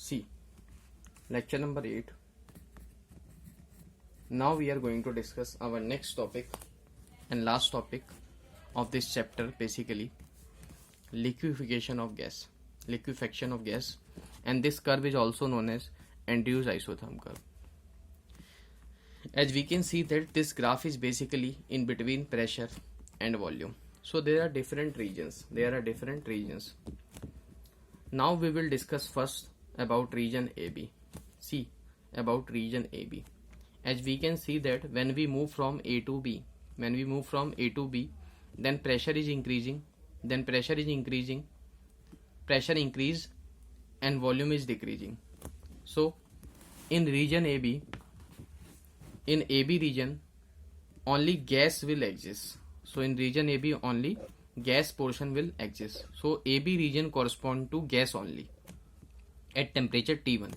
See, lecture number 8. Now we are going to discuss our next topic and last topic of this chapter, basically liquefaction of gas. Liquefaction of gas, and this curve is also known as Andrews isotherm curve. As we can see that this graph is basically in between pressure and volume. So there are different regions. Now we will discuss first about region AB. See, about region AB. As we can see that when we move from A to B, then pressure is increasing, pressure increase and volume is decreasing. So in region AB, in AB region only gas will exist. So in region AB only gas portion will exist. So AB region correspond to gas only at temperature T1.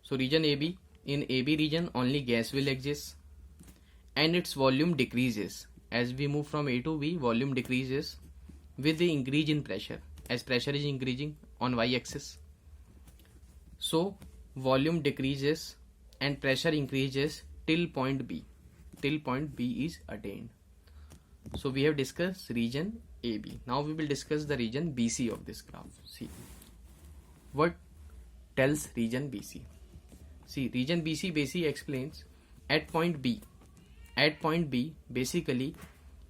So region AB, in AB region only gas will exist and its volume decreases. As we move from A to B, volume decreases with the increase in pressure, as pressure is increasing on y-axis. So volume decreases and pressure increases till point B is attained. So we have discussed region AB. Now we will discuss the region BC of this graph. See, what tells region BC? See, region BC basically explains at point B basically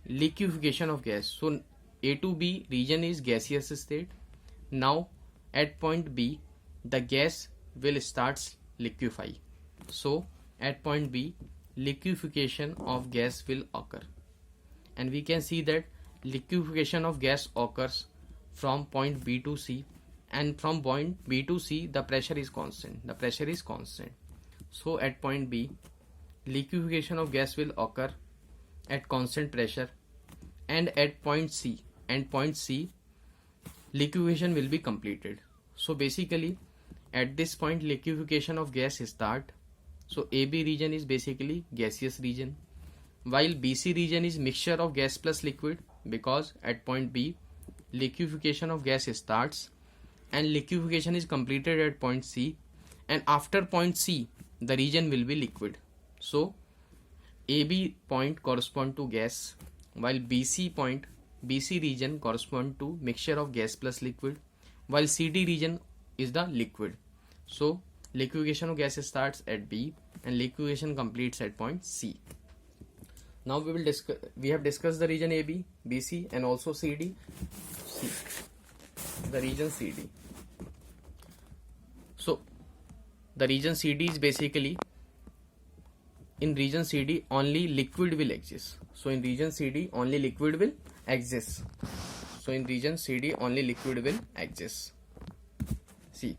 liquefaction of gas. So A to B region is gaseous state. Now at point B the gas will start liquefy. So at point B liquefaction of gas will occur, and we can see that liquefaction of gas occurs from point B to C, and from point B to C the pressure is constant. So at point B liquefaction of gas will occur at constant pressure, and at point C liquefaction will be completed. So basically at this point liquefaction of gas start. So AB region is basically gaseous region, while BC region is mixture of gas plus liquid, because at point B liquefaction of gas starts and liquefaction is completed at point C, and after point C the region will be liquid. So AB point correspond to gas, while BC region correspond to mixture of gas plus liquid, while CD region is the liquid. So liquefaction of gas starts at B and liquefaction completes at point C. Now we have discussed the region AB, BC and also CD. See, the region CD. So the region CD is basically, in region CD only liquid will exist. So in region CD only liquid will exist. See,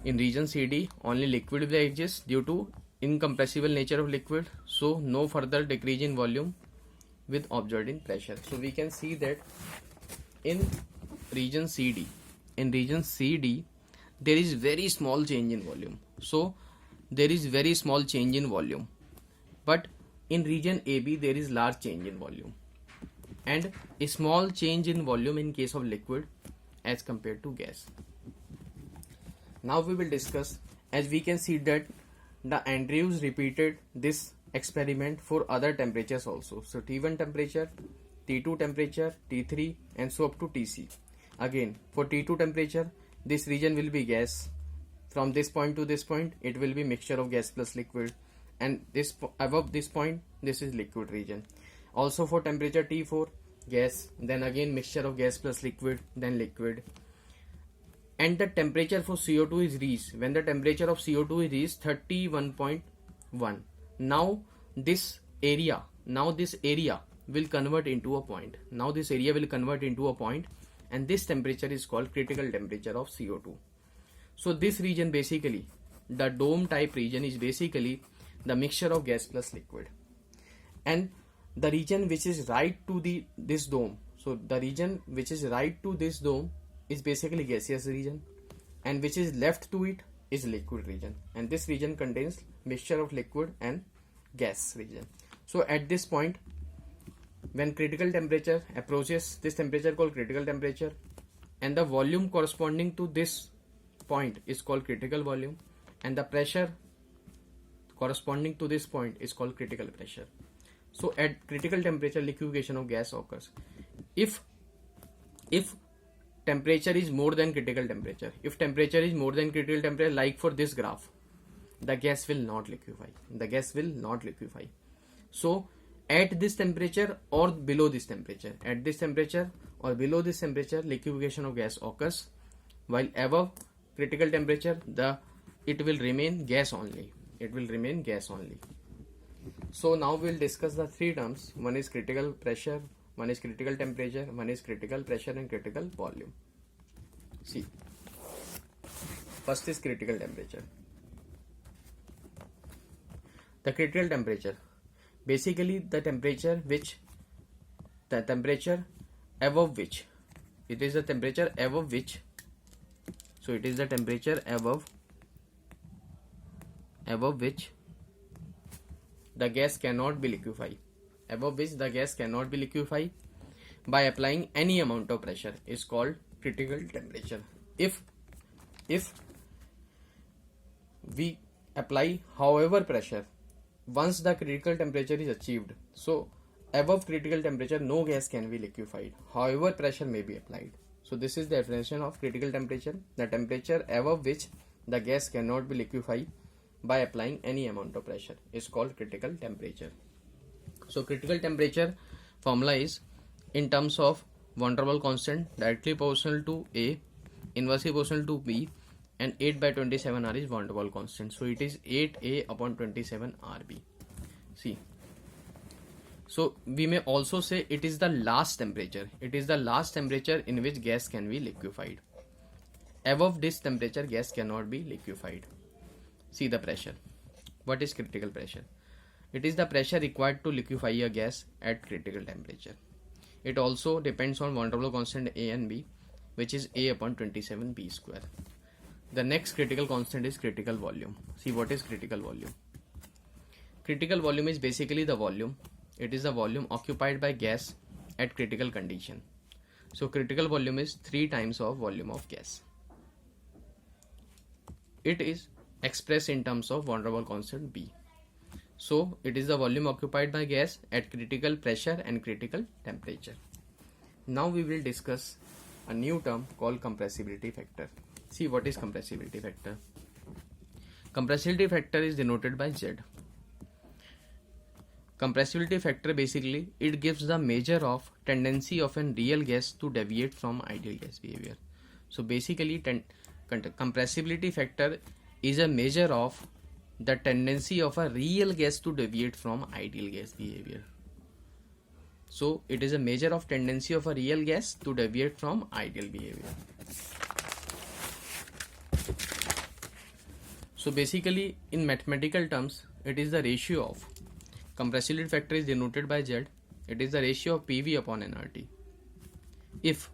in region CD only liquid will exist due to incompressible nature of liquid. So no further decrease in volume with observed in pressure. So we can see that in region CD there is very small change in volume. But in region AB there is large change in volume, and a small change in volume in case of liquid as compared to gas. Now we will discuss, as we can see that the Andrews repeated this experiment for other temperatures also. So T1 temperature, T2 temperature, T3 and so up to TC. Again for T2 temperature this region will be gas. From this point to this point it will be mixture of gas plus liquid, and this above this point this is liquid region. Also for temperature T4 gas, then again mixture of gas plus liquid, then liquid. And the temperature for CO2 is reached when the temperature of CO2 is reached 31.1. Now this area will convert into a point. And this temperature is called critical temperature of CO2. So this region basically, the dome type region, is basically the mixture of gas plus liquid, and the region which is right to this dome, so the region which is right to this dome is basically gaseous region, and which is left to it is liquid region, and this region contains mixture of liquid and gas region. So at this point when critical temperature approaches, this temperature called critical temperature, and the volume corresponding to this point is called critical volume, and the pressure corresponding to this point is called critical pressure. So at critical temperature, liquefaction of gas occurs. If temperature is more than critical temperature, if temperature is more than critical temperature, like for this graph, the gas will not liquefy. The gas will not liquefy. So at this temperature or below this temperature, at this temperature or below this temperature, liquefaction of gas occurs, while above critical temperature, it will remain gas only. It will remain gas only. So now we'll discuss the three terms. One is critical pressure, one is critical temperature, one is critical pressure and critical volume. See, first is critical temperature. The critical temperature, basically the temperature above which, it is the temperature above which, so it is the temperature above which the gas cannot be liquefied, above which the gas cannot be liquefied by applying any amount of pressure is called critical temperature. If we apply however pressure, once the critical temperature is achieved, so above critical temperature no gas can be liquefied, however pressure may be applied. So this is the definition of critical temperature, the temperature above which the gas cannot be liquefied by applying any amount of pressure is called critical temperature. So critical temperature formula is in terms of van der Waals constant directly proportional to A, inversely proportional to B, and 8/27R is van der Waals constant. So it is 8A upon 27RB. See, so we may also say it is the last temperature. It is the last temperature in which gas can be liquefied. Above this temperature, gas cannot be liquefied. See the pressure. What is critical pressure? It is the pressure required to liquefy a gas at critical temperature. It also depends on van der Waals constant A and B, which is A upon 27B square. The next critical constant is critical volume. See, what is critical volume? Critical volume is basically the volume. It is the volume occupied by gas at critical condition. So critical volume is 3 times of volume of gas. It is expressed in terms of van der Waals constant B. So it is the volume occupied by gas at critical pressure and critical temperature. Now we will discuss a new term called compressibility factor. See, what is compressibility factor? Compressibility factor is denoted by Z. Compressibility factor, basically it gives the measure of tendency of a real gas to deviate from ideal gas behavior. So basically compressibility factor is a measure of the tendency of a real gas to deviate from ideal gas behavior. So it is a measure of tendency of a real gas to deviate from ideal behavior. So basically in mathematical terms, it is the ratio of compressibility factor is denoted by Z. It is the ratio of PV upon nRT. If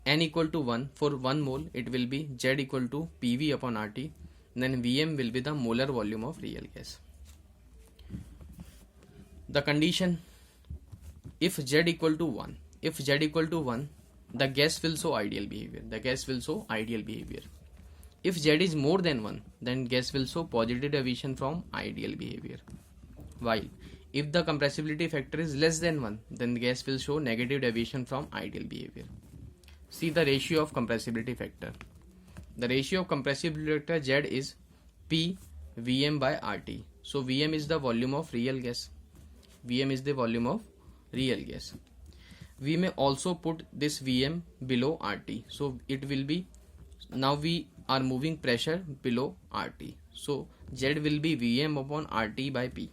n equal to 1 for 1 mole, it will be Z equal to PV upon RT. Then Vm will be the molar volume of real gas. The condition, if Z equal to 1, the gas will show ideal behavior. If Z is more than 1, then gas will show positive deviation from ideal behavior. While if the compressibility factor is less than 1, then the gas will show negative deviation from ideal behavior. See the ratio of compressibility factor. The ratio of compressibility factor Z is P Vm by RT. So Vm is the volume of real gas. We may also put this Vm below RT. So it will be, now we are moving pressure below RT. So Z will be Vm upon RT by P.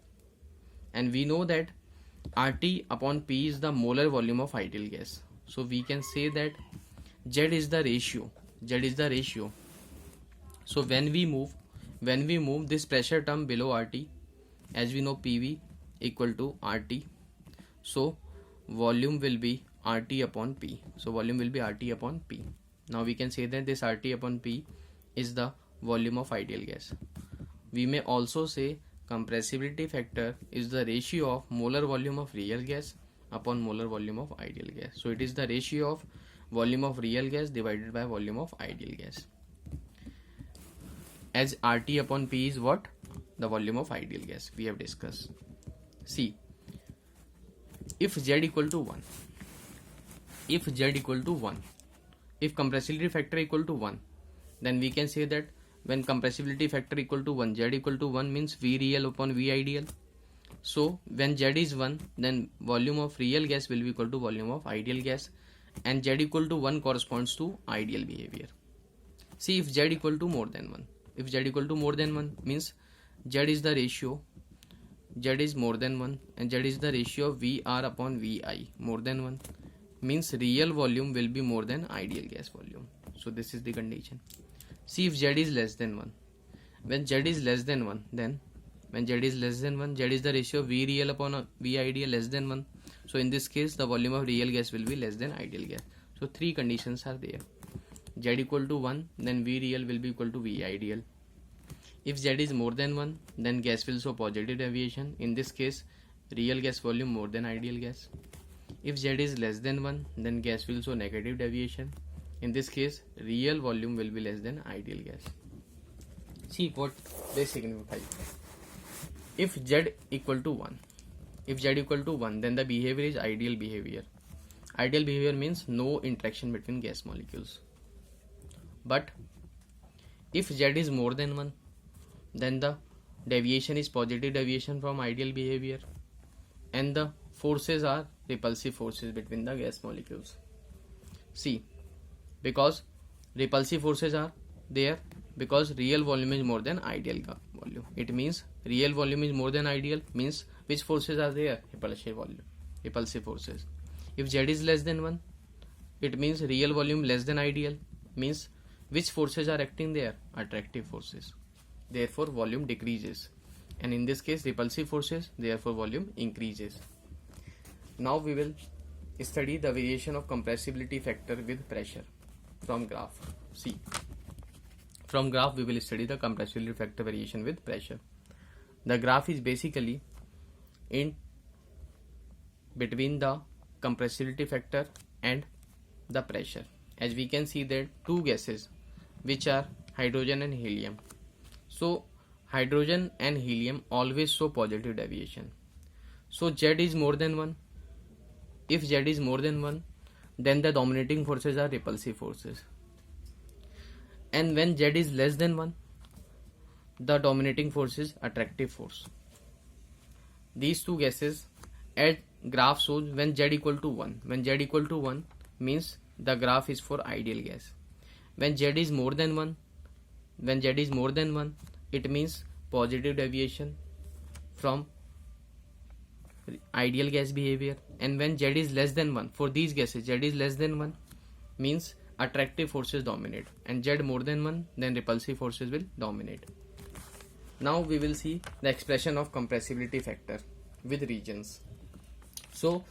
And we know that RT upon P is the molar volume of ideal gas. So we can say that Z is the ratio. So when we move this pressure term below RT, as we know PV equal to RT, so volume will be RT upon P. Now we can say that this RT upon P is the volume of ideal gas. We may also say compressibility factor is the ratio of molar volume of real gas upon molar volume of ideal gas. So it is the ratio of volume of real gas divided by volume of ideal gas. as RT upon P is what? The volume of ideal gas we have discussed. See, if Z equal to 1, if compressibility factor equal to 1, then we can say that when compressibility factor equal to 1, Z equal to 1 means V real upon V ideal. So when Z is 1, then volume of real gas will be equal to volume of ideal gas, and Z equal to 1 corresponds to ideal behavior. See, if Z equal to more than 1, if Z equal to more than 1 means Z is the ratio, Z is more than 1, and Z is the ratio of VR upon VI. More than 1 means real volume will be more than ideal gas volume. So this is the condition. See, if Z is less than 1, when Z is less than 1, then when Z is less than 1, Z is the ratio of V real upon V ideal less than 1. So in this case, the volume of real gas will be less than ideal gas. So three conditions are there. Z equal to 1, then V real will be equal to V ideal. If Z is more than 1, then gas will show positive deviation. In this case, real gas volume more than ideal gas. If Z is less than 1, then gas will show negative deviation. In this case, real volume will be less than ideal gas. See what they signify. If Z equal to 1, then the behavior is ideal behavior. Ideal behavior means no interaction between gas molecules. But if Z is more than 1, then the deviation is positive deviation from ideal behavior, and the forces are repulsive forces between the gas molecules. See, because repulsive forces are there because real volume is more than ideal volume. It means real volume is more than ideal means which forces are there? Repulsive forces. If Z is less than 1, it means real volume less than ideal means which forces are acting there? Attractive forces. Therefore volume decreases, and in this case repulsive forces, therefore volume increases. Now we will study the variation of compressibility factor with pressure from graph. See, from graph we will study the compressibility factor variation with pressure. The graph is basically in between the compressibility factor and the pressure. As we can see that two gases which are hydrogen and helium. So hydrogen and helium always show positive deviation. So Z is more than 1. If Z is more than 1, then the dominating forces are repulsive forces. And when Z is less than 1, the dominating force is attractive force. These two gases at graph shows when Z equal to 1. When Z equal to 1 means the graph is for ideal gas. When Z is more than 1, it means positive deviation from ideal gas behavior. And when Z is less than 1, for these gases Z is less than 1 means attractive forces dominate, and Z more than 1, then repulsive forces will dominate. Now we will see the expression of compressibility factor with regions. So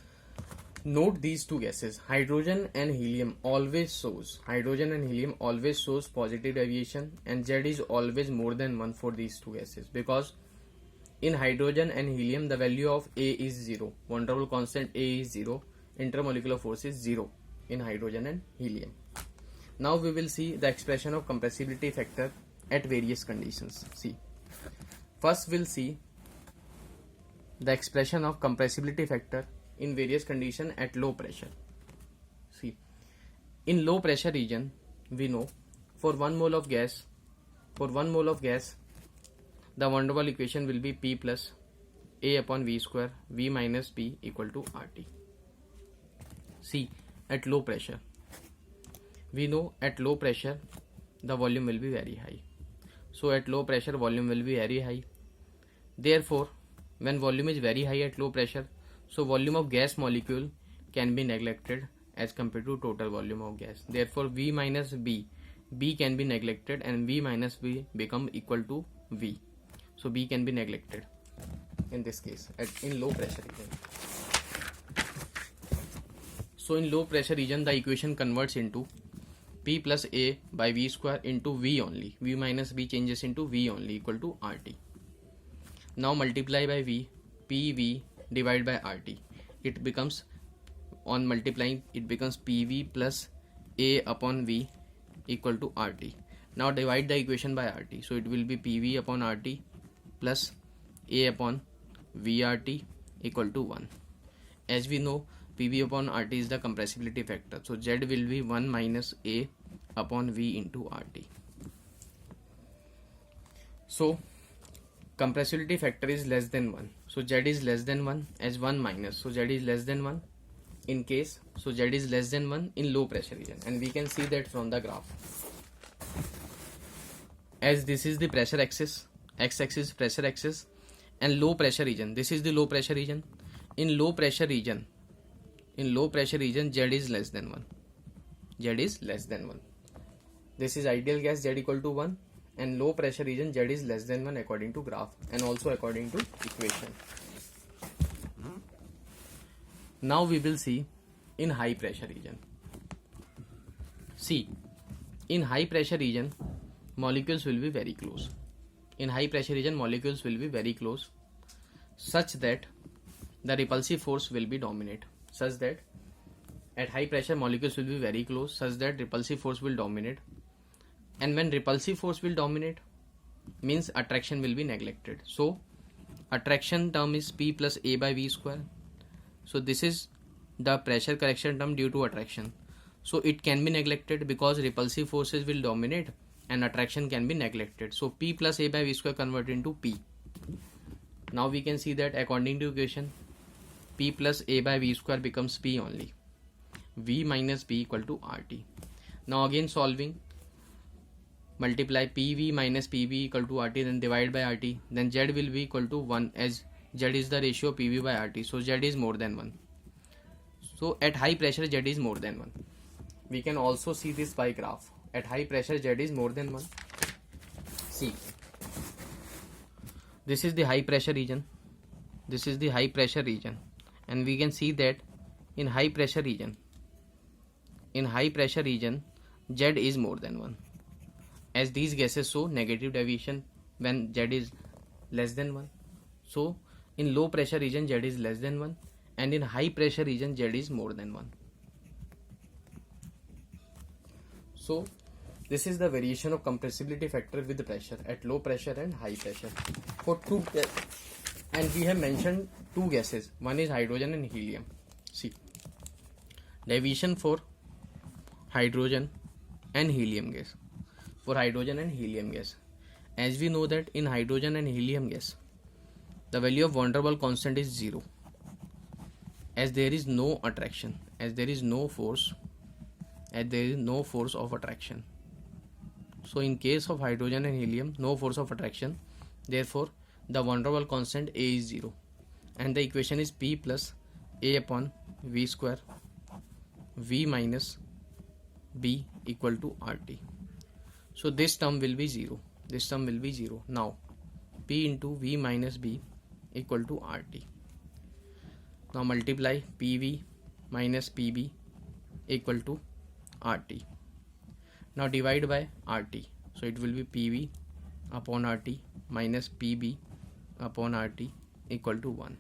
note these two gases, hydrogen and helium always shows positive deviation, and Z is always more than 1 for these two gases, because in hydrogen and helium the value of A is 0, von der Waals constant A is 0, intermolecular force is 0 in hydrogen and helium. Now we will see the expression of compressibility factor at various conditions. See, first we'll see the expression of compressibility factor in various conditions at low pressure. See, in low pressure region, we know for 1 mole of gas, the van der Waals equation will be P plus A upon V square, V minus P equal to RT. See, at low pressure, we know at low pressure the volume will be very high. So at low pressure volume will be very high. Therefore, when volume is very high at low pressure, so volume of gas molecule can be neglected as compared to total volume of gas. Therefore V minus B can be neglected, and V minus B become equal to V. So B can be neglected in this case in low pressure region. So in low pressure region the equation converts into P plus A by V square into V only. V minus B changes into V only equal to RT. Now multiply by V, PV divided by RT. It becomes, on multiplying, it becomes PV plus A upon V equal to RT. Now divide the equation by RT. So it will be PV upon RT plus A upon VRT equal to 1. As we know, PV upon RT is the compressibility factor. So Z will be 1 minus A upon V into RT. So compressibility factor is less than 1. So Z is less than 1 as 1 minus. So Z is less than 1 in case. So Z is less than 1 in low pressure region. And we can see that from the graph. As this is the pressure axis, x-axis pressure axis, and low pressure region. This is the low pressure region. In low pressure region, Z is less than 1. Z is less than 1. This is ideal gas, Z equal to 1. And low pressure region, Z is less than 1 according to graph and also according to equation. Now we will see in high pressure region. See, in high pressure region, molecules will be very close. In high pressure region, molecules will be very close such that the repulsive force will be dominate. Such that at high pressure, molecules will be very close such that repulsive force will dominate. And when repulsive force will dominate, means attraction will be neglected. So attraction term is P plus A by V square. So this is the pressure correction term due to attraction. So it can be neglected because repulsive forces will dominate and attraction can be neglected. So P plus A by V square convert into P. Now we can see that according to equation, P plus A by V square becomes P only. V minus B equal to RT. Now again solving, multiply PV minus PV equal to RT, then divide by RT, then Z will be equal to 1 as Z is the ratio PV by RT. So Z is more than 1. So at high pressure Z is more than 1. We can also see this by graph. At high pressure Z is more than 1. See, this is the high pressure region. This is the high pressure region. And we can see that in high pressure region, Z is more than 1. As these gases show negative deviation when Z is less than 1. So in low pressure region Z is less than 1 and in high pressure region Z is more than 1. So this is the variation of compressibility factor with the pressure at low pressure and high pressure. And we have mentioned two gases. One is hydrogen and helium. See, deviation for hydrogen and helium gas. For hydrogen and helium gas, as we know that in hydrogen and helium gas, the value of van der Waals constant is 0, as there is no attraction, as there is no force of attraction. So in case of hydrogen and helium, no force of attraction, therefore the van der Waals constant A is 0 and the equation is P plus A upon V square V minus B equal to RT. So this term will be 0. This term will be 0. Now P into V minus B equal to RT. Now multiply PV minus PB equal to RT. Now divide by RT. So it will be PV upon RT minus PB upon RT equal to 1.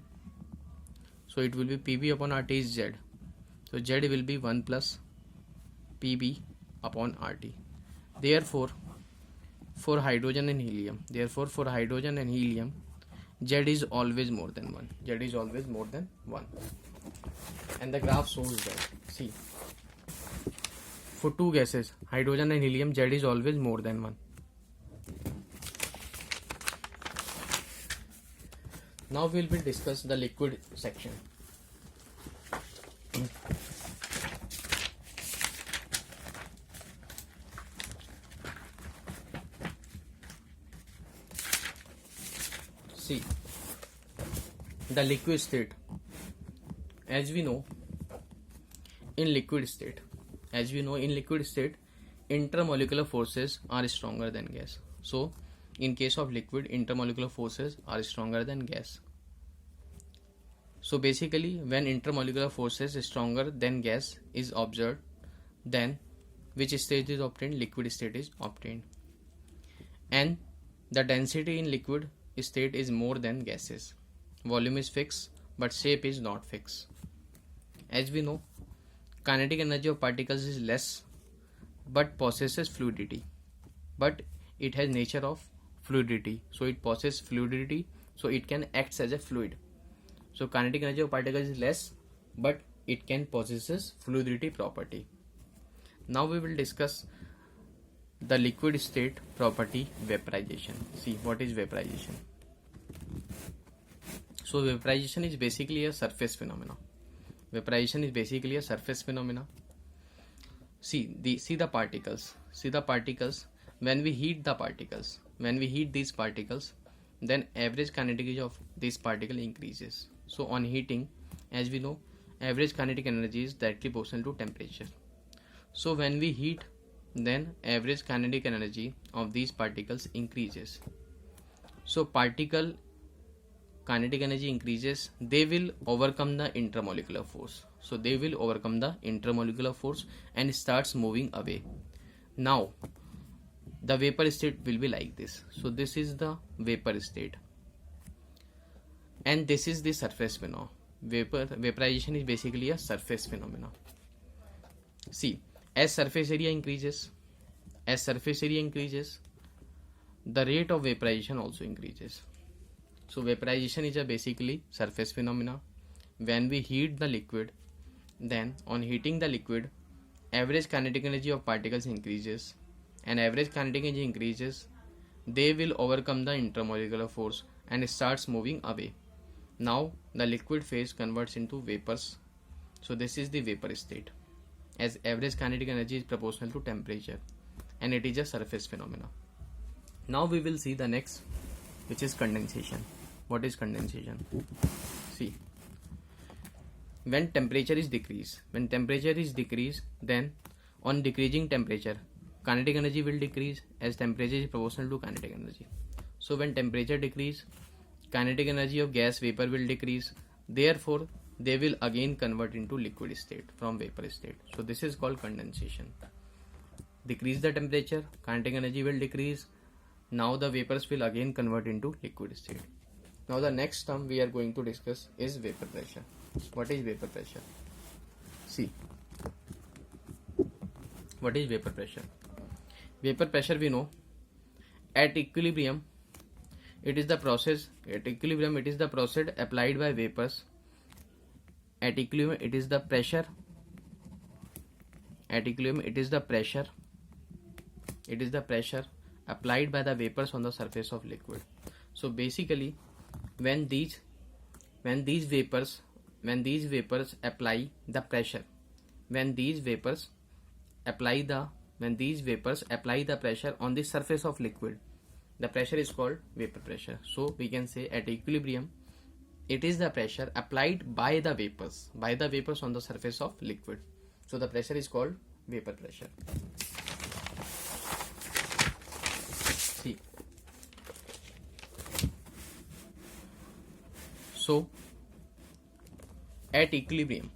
So it will be PB upon RT is Z. So Z will be 1 plus PB upon RT. Therefore, for hydrogen and helium, Z is always more than 1. Z is always more than 1. And the graph shows that. See, for two gases, hydrogen and helium, Z is always more than 1. Now we will discuss the liquid section. See, the liquid state. As we know, in liquid state, intermolecular forces are stronger than gas. So, in case of liquid, intermolecular forces are stronger than gas. So basically, when intermolecular forces stronger than gas is observed, then which state is obtained? Liquid state is obtained. And the density in liquid state is more than gases. Volume is fixed, but shape is not fixed. As we know, kinetic energy of particles is less, but possesses fluidity. but it has nature of fluidity, so it possesses fluidity, so it can act as a fluid. So kinetic energy of particles is less, but it can possesses fluidity property. Now we will discuss the liquid state property, vaporization. See what is vaporization. So vaporization is basically a surface phenomena. Vaporization is basically a surface phenomena. See the particles. See the particles. When we heat these particles, then average kinetic energy of this particle increases. So on heating, as we know, average kinetic energy is directly proportional to temperature. So when we heat, then average kinetic energy of these particles increases. So particle kinetic energy increases, they will overcome the intermolecular force. So they will overcome the intermolecular force and starts moving away. Now the vapor state will be like this. So this is the vapor state, and this is the surface phenomena. Vaporization is basically a surface phenomena. See, as surface area increases, the rate of vaporization also increases. So vaporization is a basically surface phenomena. When we heat the liquid, then on heating the liquid, average kinetic energy of particles increases, and average kinetic energy increases, they will overcome the intermolecular force and starts moving away. Now the liquid phase converts into vapors. So this is the vapor state, as average kinetic energy is proportional to temperature, and it is a surface phenomena. Now we will see the next, which is condensation. What is condensation? See, when temperature is decreased, then on decreasing temperature, kinetic energy will decrease, as temperature is proportional to kinetic energy. So when temperature decrease, kinetic energy of gas vapor will decrease, therefore they will again convert into liquid state from vapor state. So this is called condensation. Decrease the temperature, kinetic energy will decrease, now the vapors will again convert into liquid state. Now the next term we are going to discuss is vapor pressure. What is vapor pressure? See, what is vapor pressure? Vapor pressure, we know, at equilibrium it is the process applied by vapors. At equilibrium it is the pressure applied by the vapors on the surface of liquid. So basically when these vapors apply the pressure, when these vapors apply the pressure on the surface of liquid, the pressure is called vapor pressure. So we can say at equilibrium it is the pressure applied by the vapors on the surface of liquid. So the pressure is called vapor pressure. See, so at equilibrium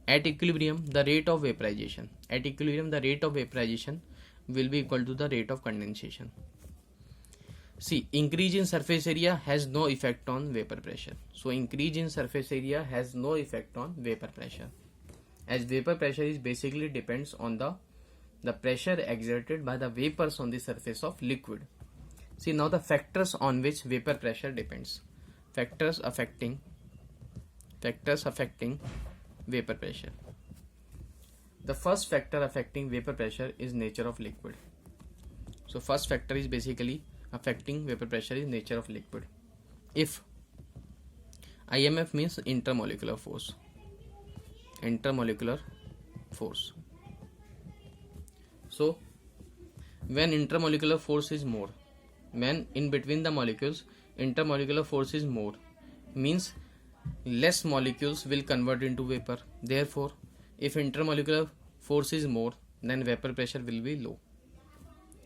the rate of vaporization will be equal to the rate of condensation. See, increase in surface area has no effect on vapor pressure. So increase in surface area has no effect on vapor pressure, as vapor pressure is basically depends on the pressure exerted by the vapors on the surface of liquid. See, now the factors on which vapor pressure depends. Factors affecting vapor pressure. The first factor affecting vapor pressure is nature of liquid. So first factor is basically affecting vapor pressure is nature of liquid. If IMF means intermolecular force. So when intermolecular force is more, when in between the molecules intermolecular force is more, means less molecules will convert into vapor. Therefore if intermolecular force is more, then vapor pressure will be low.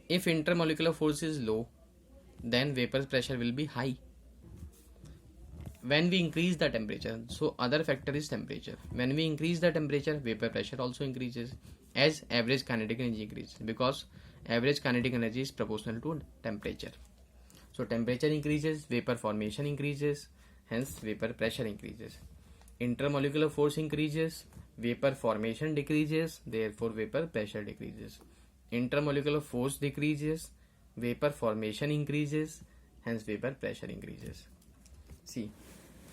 If intermolecular force is low, then vapor pressure will be high. When we increase the temperature, so other factor is temperature. When we increase the temperature, vapor pressure also increases, as average kinetic energy increases, because average kinetic energy is proportional to temperature. So temperature increases, vapor formation increases, hence vapor pressure increases. Intermolecular force increases, vapor formation decreases, therefore vapor pressure decreases. Intermolecular force decreases, vapor formation increases, hence vapor pressure increases. See,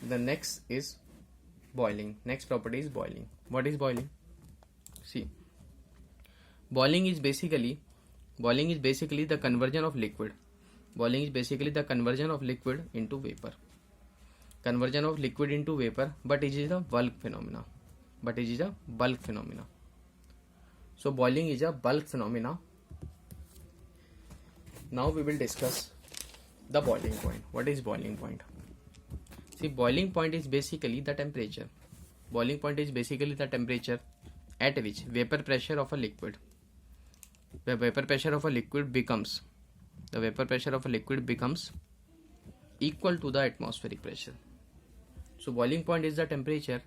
the next is boiling. Next property is boiling. What is boiling? See, boiling is basically the conversion of liquid. Boiling is basically the conversion of liquid into vapor. Conversion of liquid into vapor, but it is a bulk phenomena. So boiling is a bulk phenomena. Now we will discuss the boiling point. What is boiling point? See, boiling point is basically the temperature. Boiling point is basically the temperature at which vapor pressure of a liquid, the vapor pressure of a liquid becomes equal to the atmospheric pressure. So boiling point is the temperature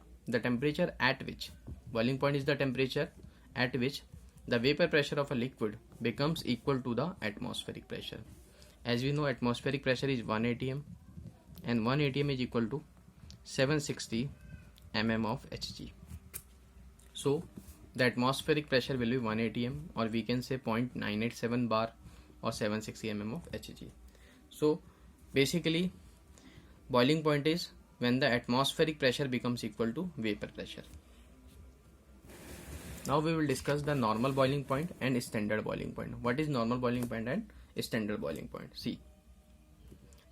at which the vapor pressure of a liquid becomes equal to the atmospheric pressure. As we know, atmospheric pressure is 1 atm, and 1 atm is equal to 760 mm of Hg. So the atmospheric pressure will be 1 atm, or we can say 0.987 bar or 760 mm of Hg. So basically, boiling point is when the atmospheric pressure becomes equal to vapor pressure. Now we will discuss the normal boiling point and standard boiling point. What is normal boiling point and standard boiling point? See,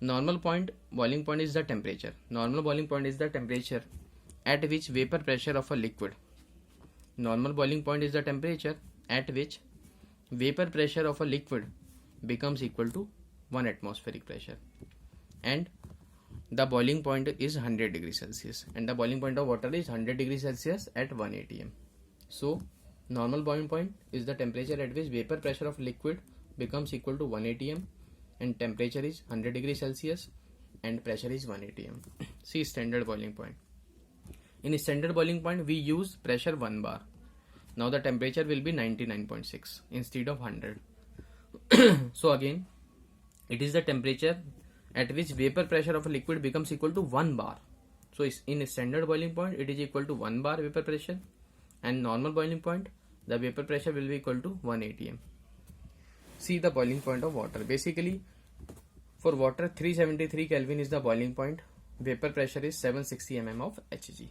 normal boiling point is the temperature. Normal boiling point is the temperature at which vapor pressure of a liquid. Normal boiling point is the temperature at which vapor pressure of a liquid becomes equal to 1 atmospheric pressure, and the boiling point is 100 degrees Celsius, and the boiling point of water is 100 degrees Celsius at 1 atm. So normal boiling point is the temperature at which vapor pressure of liquid becomes equal to 1 atm, and temperature is 100 degrees Celsius and pressure is 1 atm. See, standard boiling point. In standard boiling point, we use pressure 1 bar. Now the temperature will be 99.6 instead of 100. So again, it is the temperature at which vapor pressure of a liquid becomes equal to 1 bar. So in standard boiling point, it is equal to 1 bar vapor pressure, and normal boiling point, the vapor pressure will be equal to 1 atm. See, the boiling point of water. Basically, for water, 373 Kelvin is the boiling point. Vapor pressure is 760 mm of Hg.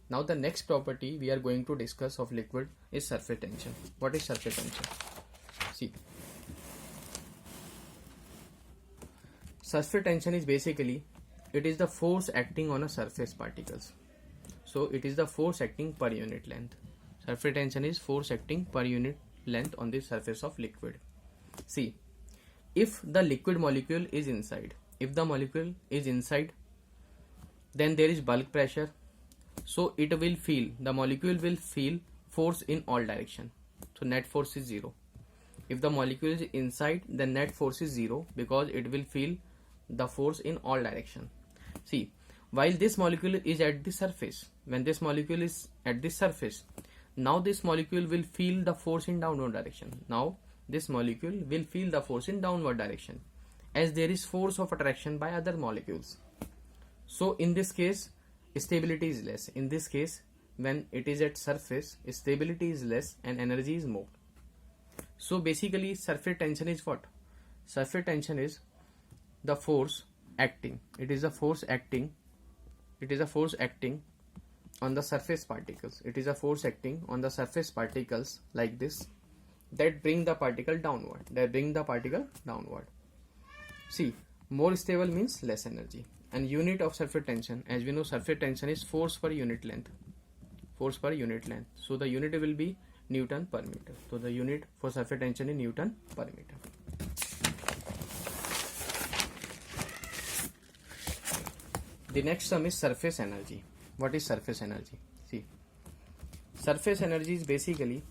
Now the next property we are going to discuss of liquid is surface tension. What is surface tension? See, surface tension is basically, it is the force acting on a surface particles. So it is the force acting per unit length. Surface tension is force acting per unit length on the surface of liquid. See, if the liquid molecule is inside, then there is bulk pressure. So the molecule will feel force in all direction. So net force is 0. If the molecule is inside, then net force is 0 because it will feel the force in all direction. See, while this molecule is at the surface, when this molecule is at the surface, now this molecule will feel the force in downward direction. Now this molecule will feel the force in downward direction as there is force of attraction by other molecules. So in this case, stability is less. In this case, when it is at surface, stability is less and energy is more. So basically, surface tension is what? Surface tension is the force acting. It is a force acting on the surface particles. It is a force acting on the surface particles like this, that bring the particle downward. See, more stable means less energy. And unit of surface tension, as we know, surface tension is force per unit length. So the unit will be Newton per meter. So the unit for surface tension is Newton per meter. The next term is surface energy. What is surface energy? See, surface energy is basically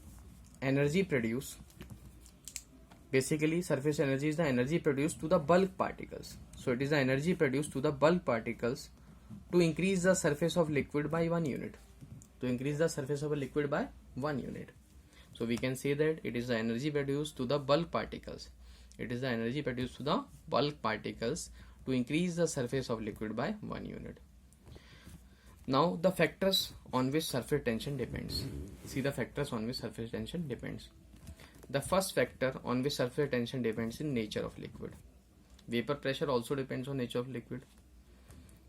energy produced. Surface energy is the energy produced to the bulk particles. So it is the energy produced to the bulk particles to increase the surface of liquid by 1 unit. So we can say that it is the energy produced to the bulk particles. To increase the surface of liquid by 1 unit. Now the factors on which surface tension depends. See, the factors on which surface tension depends. The first factor on which surface tension depends in nature of liquid. Vapor pressure also depends on nature of liquid.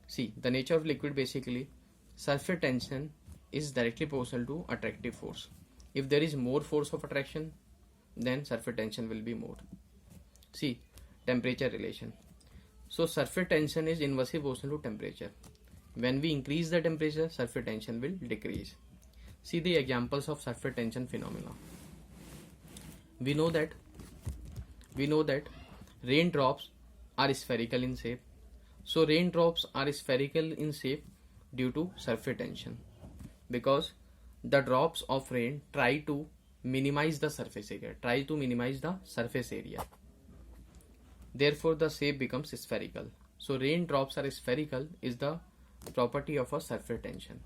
See, the nature of liquid basically, surface tension is directly proportional to attractive force. If there is more force of attraction, then surface tension will be more. See, temperature relation. So surface tension is inversely proportional to temperature. When we increase the temperature, surface tension will decrease. See the examples of surface tension phenomena. We know that raindrops are spherical in shape. So raindrops are spherical in shape due to surface tension, because the drops of rain try to minimize the surface area. Therefore the shape becomes spherical. So raindrops are spherical is the property of a surface tension.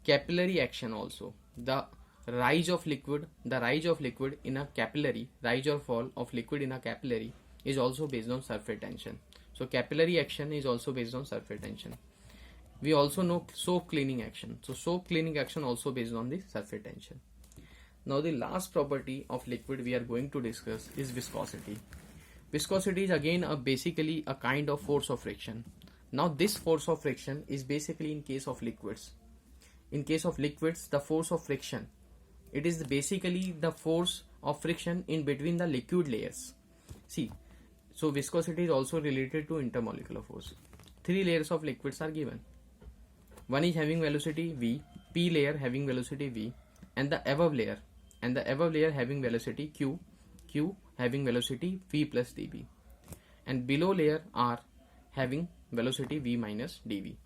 Capillary action also. The rise of liquid in a capillary, rise or fall of liquid in a capillary is also based on surface tension. So capillary action is also based on surface tension. We also know soap cleaning action. So soap cleaning action also based on the surface tension. Now the last property of liquid we are going to discuss is viscosity. Viscosity is again basically a kind of force of friction. Now this force of friction is basically in case of liquids. In case of liquids, the force of friction, it is basically the force of friction in between the liquid layers. See, so viscosity is also related to intermolecular force. 3 layers of liquids are given. One is having velocity v, p layer having velocity v, and the above layer having velocity q, q having velocity v plus dv, and below layer r having velocity v minus dv.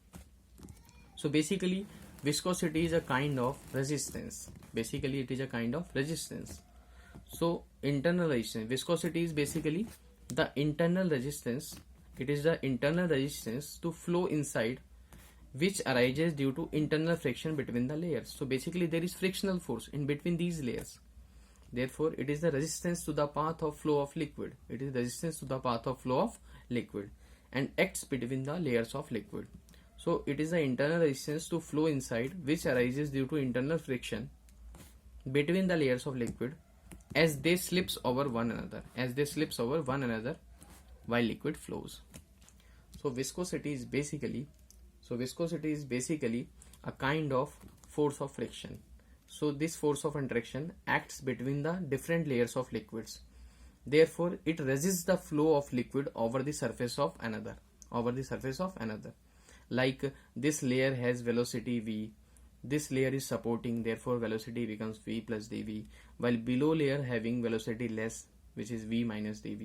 So basically viscosity is a kind of resistance. So internal resistance. Viscosity is basically the internal resistance. It is the internal resistance to flow inside, which arises due to internal friction between the layers. So basically there is frictional force in between these layers. Therefore it is the resistance to the path of flow of liquid. And acts between the layers of liquid. So it is the internal resistance to flow inside, which arises due to internal friction between the layers of liquid as they slips over one another while liquid flows. So viscosity is basically a kind of force of friction. So this force of attraction acts between the different layers of liquids. Therefore it resists the flow of liquid over the surface of another. Like this layer has velocity v, this layer is supporting, therefore velocity becomes v plus dv, while below layer having velocity less, which is v minus dv.